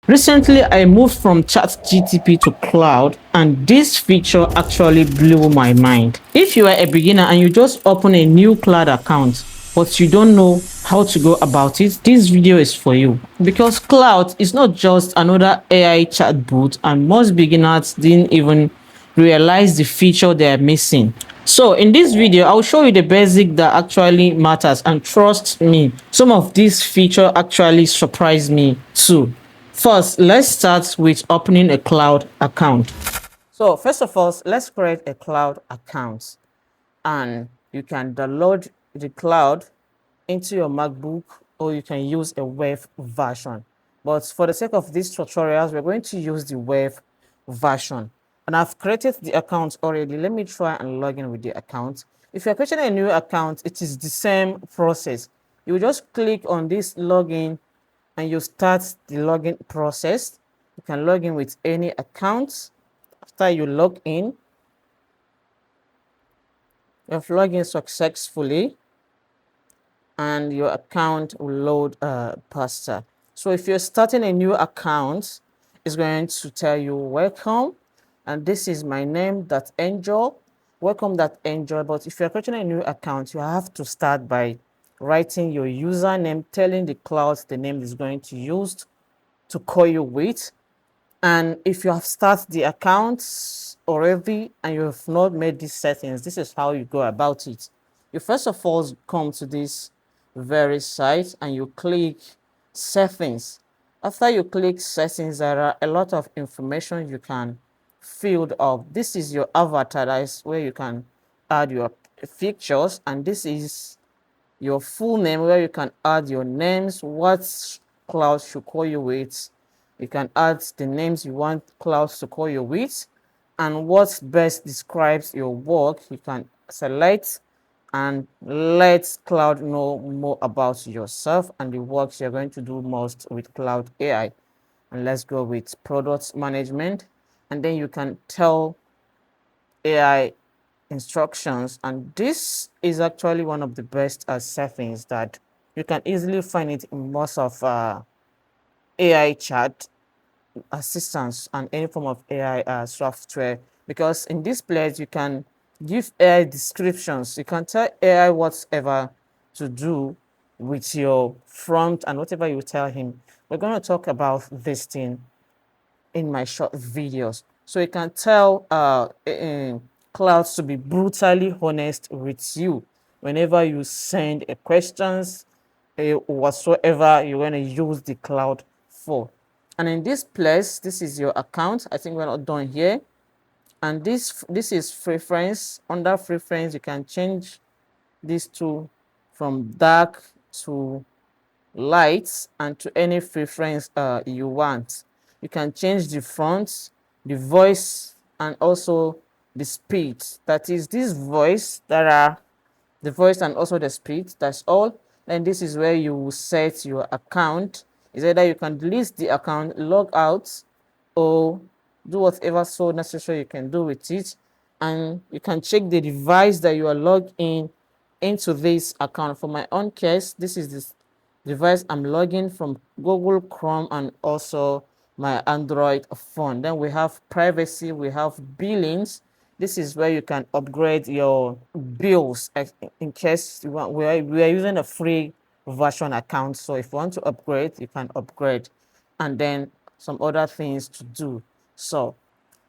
Recently, I moved from ChatGPT to Cloud, and this feature actually blew my mind. If you are a beginner and you just open a new Cloud account, but you don't know how to go about it, this video is for you. Because Cloud is not just another AI chatbot, and most beginners didn't even realize the feature they are missing. So in this video, I'll show you the basic that actually matters, and trust me, some of these features actually surprised me too. First, let's start with opening a cloud account. So first of all, let's create a cloud account, and you can download the cloud into your MacBook, or you can use a web version. But for the sake of these tutorials, we're going to use the web version. And I've created the account already. Let me try and log in with the account. If you're creating a new account, it is the same process. You just click on this login and you start the login process. You can log in with any account. After you log in, you have logged in successfully, and your account will load faster. So if you're starting a new account, it's going to tell you welcome, and this is my name, that Angel. Welcome, that Angel. But if you're creating a new account, you have to start by writing your username, telling the cloud the name is going to use to call you with. And if you have started the account already and you have not made these settings, this is how you go about it. You first of all come to this very site and you click settings. After you click settings, there are a lot of information you can fill up. This is your avatar, that is where you can add your pictures, and this is your full name, where you can add your names, what cloud should call you with. You can add the names you want clouds to call you with, and what best describes your work. You can select and let cloud know more about yourself and the works you're going to do most with Cloud AI. And let's go with product management, and then you can tell AI instructions, and this is actually one of the best settings that you can easily find it in most of AI chat assistants and any form of AI software, because in this place you can give AI descriptions. You can tell AI whatever to do with your prompt and whatever you tell him. We're going to talk about this thing in my short videos. So you can tell clouds to be brutally honest with you whenever you send a questions, whatsoever you're going to use the cloud for. And in this place, this is your account. I think we're not done here. And this is preference. Under preference, you can change this to from dark to lights and to any preference you want. You can change the font, the voice, and also the speed. That is this voice, that are the voice and also the speed. That's all. And this is where you will set your account. Is either you can delete the account, log out, or do whatever so necessary you can do with it. And you can check the device that you are logged in into this account. For my own case, this is this device I'm logging from Google Chrome and also my Android phone. Then we have privacy, we have billings. This is where you can upgrade your bills in case you want. We are using a free version account, so if you want to upgrade, you can upgrade, and then some other things to do. So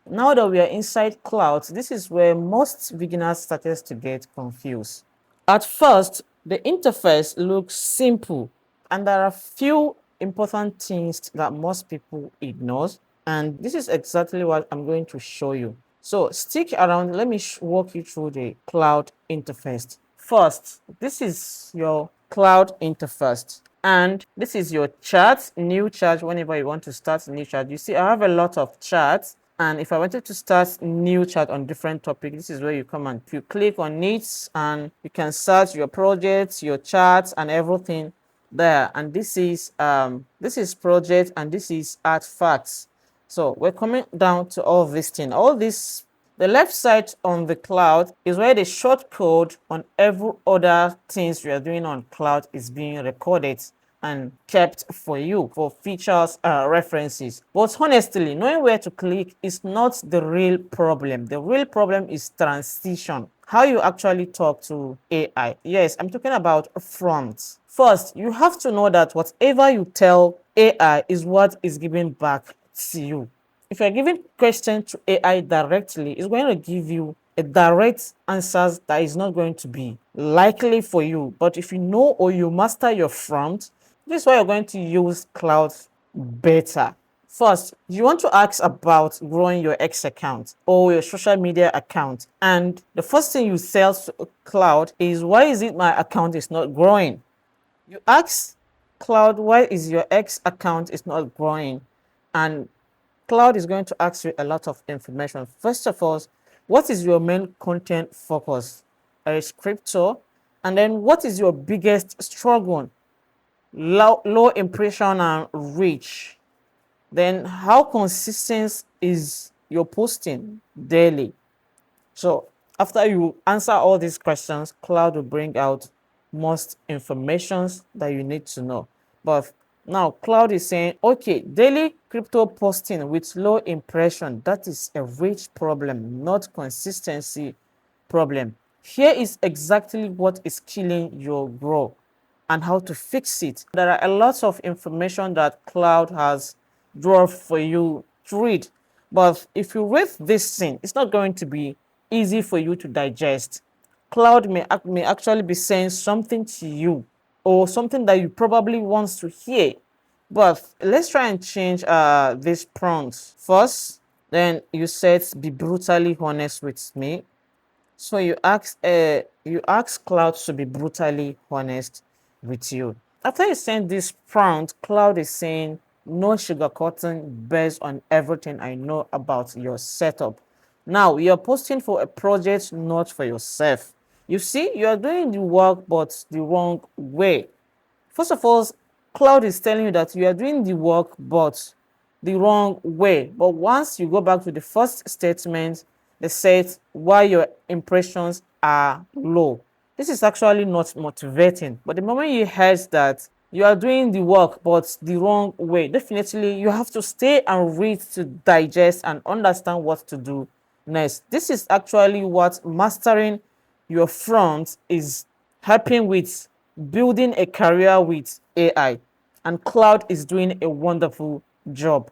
now that we are inside clouds, this is where most beginners started to get confused. At first, the interface looks simple, and there are few important things that most people ignore, and this is exactly what I'm going to show you. So stick around, let me walk you through the cloud interface. First, this is your cloud interface, and this is your chat, new chat. Whenever you want to start a new chat, you see I have a lot of chats, and if I wanted to start new chat on different topic, this is where you come and you click on it, and you can search your projects, your chats, and everything there. And this is project, and this is artifacts. So we're coming down to all this thing. All this, the left side on the cloud is where the short code on every other things we are doing on cloud is being recorded. and kept for you for features references. But honestly, knowing where to click is not the real problem. The real problem is transition. How you actually talk to AI. Yes, I'm talking about prompts. First, you have to know that whatever you tell AI is what is given back to you. If you're giving question to AI directly, it's going to give you a direct answers that is not going to be likely for you. But if you know or you master your prompt, this is why you're going to use Claude better. First, you want to ask about growing your X account or your social media account. And the first thing you tell Claude is, why is it my account is not growing? You ask Claude, why is your X account is not growing? And Claude is going to ask you a lot of information. First of all, what is your main content focus? Is crypto? And then what is your biggest struggle? Low impression and reach. Then how consistent is your posting daily? So after you answer all these questions, Cloud will bring out most informations that you need to know. But now Cloud is saying, okay, daily crypto posting with low impression, that is a rich problem, not consistency problem. Here is exactly what is killing your growth and how to fix it. There are a lot of information that Cloud has drawn for you to read. But if you read this thing, it's not going to be easy for you to digest. Cloud may actually be saying something to you or something that you probably want to hear. But let's try and change this prompt first. Then you said, be brutally honest with me. So you ask Cloud to be brutally honest with you. After you send this prompt, Cloud is saying, no sugarcoating based on everything I know about your setup. Now you're posting for a project, not for yourself. You see, you are doing the work but the wrong way. First of all, Cloud is telling you that you are doing the work but the wrong way. But once you go back to the first statement, they said why your impressions are low. This is actually not motivating. But the moment you heard that you are doing the work but the wrong way, definitely you have to stay and read to digest and understand what to do next. This is actually what mastering your front is helping with building a career with AI. And Cloud is doing a wonderful job.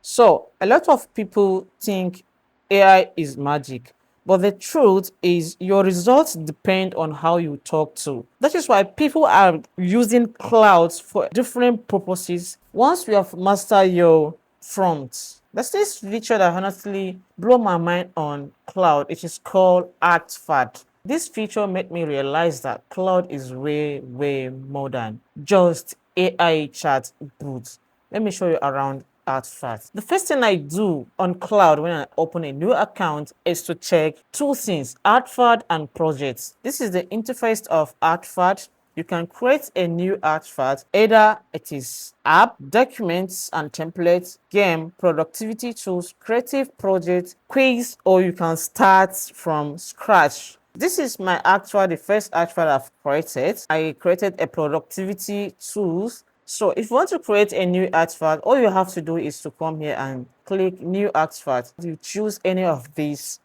So, a lot of people think AI is magic, but the truth is your results depend on how you talk to. That is why people are using clouds for different purposes. Once you have mastered your front, there's this feature that honestly blew my mind on Cloud. It is called Artifact. This feature made me realize that Cloud is way more than just AI chat boots. Let me show you around Artifact. The first thing I do on Cloud when I open a new account is to check two things, Artifact and projects. This is the interface of Artifact. You can create a new artifact, either it is app, documents and templates, game, productivity tools, creative project, quiz, or you can start from scratch. This is my the first artifact I've created. I created a productivity tools. So if you want to create a new artifact, all you have to do is to come here and click new artifact. You choose any of these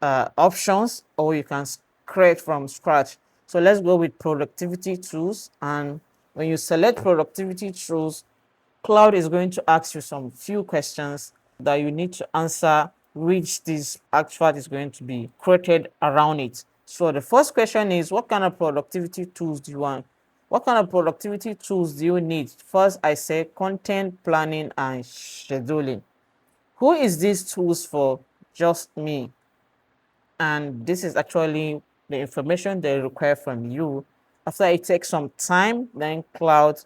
options, or you can create from scratch. So let's go with productivity tools. And when you select productivity tools, Cloud is going to ask you some few questions that you need to answer, which this artifact is going to be created around it. So the first question is, what kind of productivity tools do you want? What kind of productivity tools do you need? First, I say content planning and scheduling. Who is these tools for? Just me. And this is actually the information they require from you. After it takes some time, then Cloud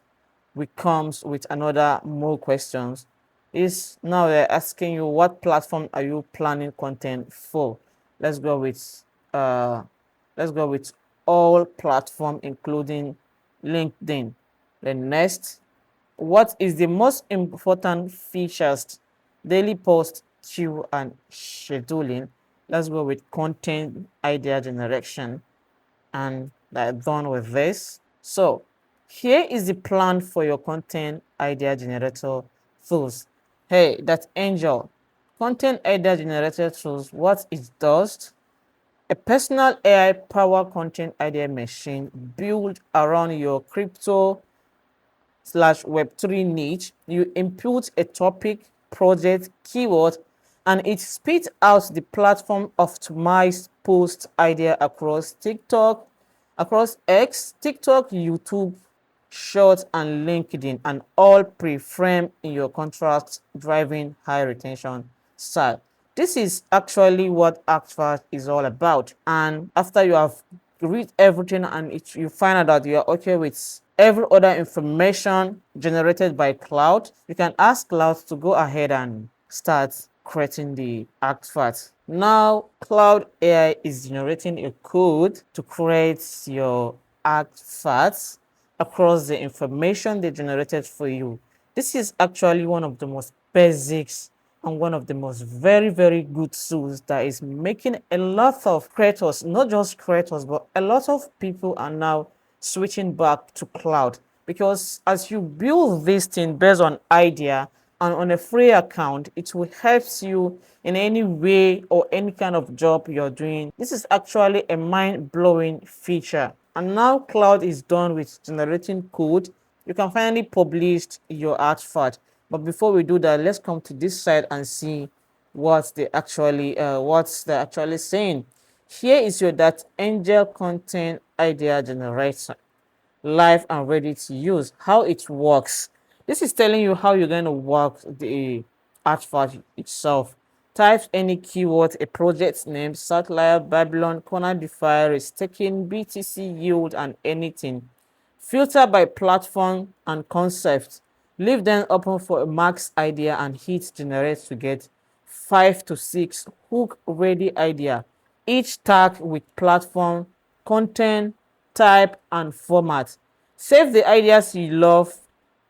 comes with another more questions. Is now they're asking you, what platform are you planning content for? Let's go with uh let's go with all platform including LinkedIn. Then next, what is the most important features? Daily post, queue, and scheduling. Let's go with content idea generation. And I'm done with this. So Here is the plan for your content idea generator tools. Hey, that's Angel. Content idea generator tools, what it does, a personal AI powered content idea machine built around your crypto slash Web3 niche. You input a topic, project, keyword, and it spits out the platform optimized post idea across TikTok, across X, TikTok, YouTube, Short, and LinkedIn, and all pre-framed in your contract, driving high retention style. This is actually what ActFast is all about. And after you have read everything and you find out that you are okay with every other information generated by Cloud, you can ask Cloud to go ahead and start creating the ActFast. Now, Claude AI is generating a code to create your ActFast across the information they generated for you. This is actually one of the most basics and one of the most very good tools that is making a lot of creators, not just creators, but a lot of people are now switching back to cloud, because as you build this thing based on idea and on a free account, it will help you in any way or any kind of job you're doing. This is actually a mind-blowing feature. And now cloud is done with generating code. You can finally publish your artifact. But before we do that, let's come to this side and see what they're actually saying. Here is your that angel content idea generator, live and ready to use. How it works. This is telling you how you're going to work the artifact itself. Type any keyword, a project name, satellite, Babylon, corner DeFi, staking, BTC yield, and anything. Filter by platform and concept. Leave them open for a max idea and hit generate to get 5 to 6 hook ready idea, each tag with platform, content, type, and format. Save the ideas you love,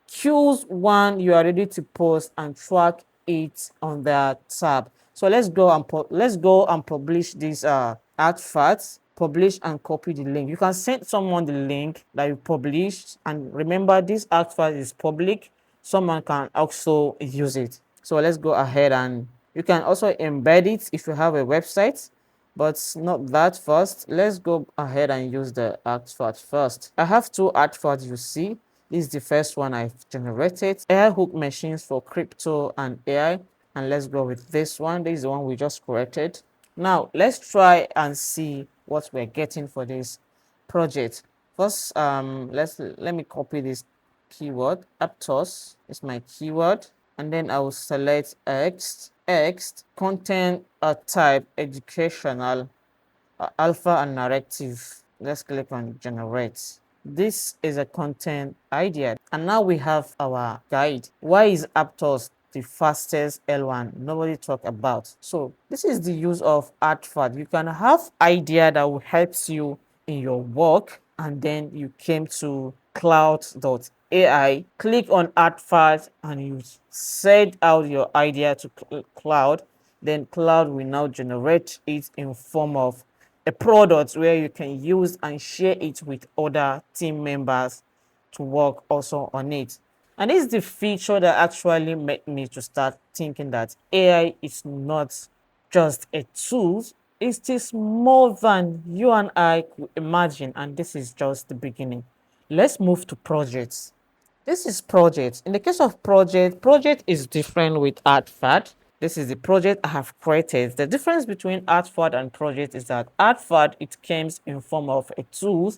choose one you are ready to post, and track it on the tab. So let's go and publish these artifacts. Publish and copy the link. You can send someone the link that you published, and remember this artifact is public. Someone can also use it. So let's go ahead, and you can also embed it if you have a website, but not that first. Let's go ahead and use the artifact first. I have two artifacts, you see. This is the first one I've generated. AI hook machines for crypto and AI. And let's go with this one. This is the one we just created. Now let's try and see what we're getting for this project. First, let me copy this keyword. Aptos is my keyword, and then I will select X content type educational, alpha and narrative. Let's click on generate. This is a content idea. And now we have our guide. Why is Aptos the fastest L1 nobody talk about? So this is the use of artifact. You can have idea that will help you in your work, and then you came to Claude.ai, click on artifact, and you send out your idea to Cloud. Then Cloud will now generate it in form of a product where you can use and share it with other team members to work also on it. And this is the feature that actually made me to start thinking that AI is not just a tool, it is more than you and I could imagine, and this is just the beginning. Let's move to projects. This is project. In the case of project is different with artifact. This is the project I have created. The difference between artifact and project is that artifact, it comes in form of a tool.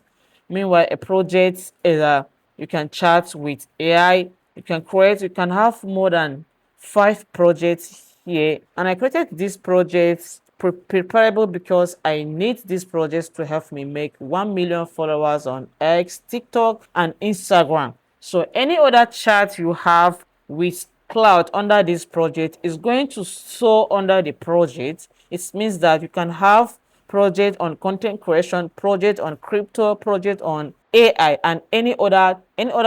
Meanwhile, a project is you can chat with AI. You can have more than 5 projects here. And I created these projects preparable because I need these projects to help me make 1 million followers on X, TikTok, and Instagram. So any other chat you have with Cloud under this project is going to show under the project. It means that you can have project on content creation, project on crypto, project on AI, and any other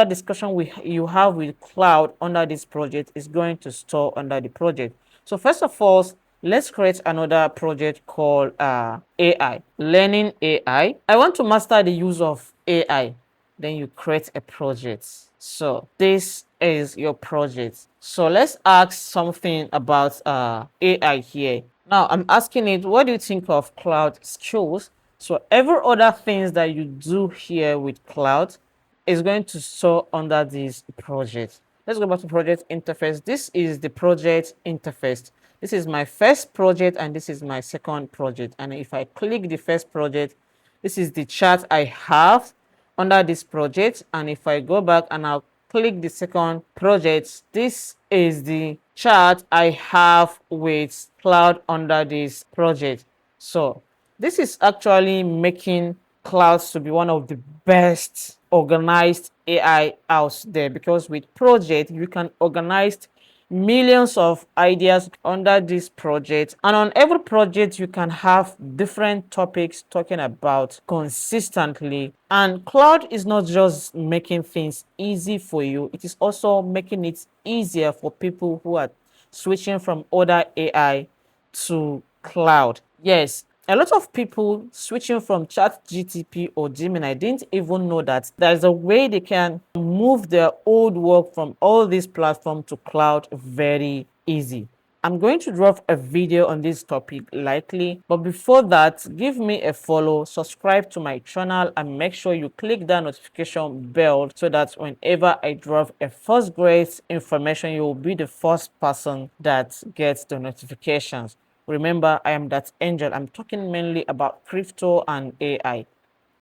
discussion you have with Cloud under this project is going to store under the project. So first of all, let's create another project called AI, learning AI. I want to master the use of AI. then you create a project. So this is your project. So let's ask something about AI here. Now I'm asking it, what do you think of cloud skills? So every other things that you do here with cloud is going to store under this project. Let's go back to project interface. This is the project interface. This is my first project and this is my second project. And if I click the first project, this is the chart I have under this project. And if I go back and I'll click the second project, this is the chart I have with cloud under this project. So this is actually making clouds to be one of the best organized AI out there, because with project you can organize millions of ideas under this project, and on every project you can have different topics talking about consistently. And cloud is not just making things easy for you, it is also making it easier for people who are switching from other AI to cloud. Yes, a lot of people switching from ChatGPT or Gemini didn't even know that there's a way they can move their old work from all these platforms to cloud very easy. I'm going to drop a video on this topic likely, but before that, give me a follow, subscribe to my channel, and make sure you click that notification bell so that whenever I drop a first grade information, you will be the first person that gets the notifications. Remember, I am that angel. I'm talking mainly about crypto and AI.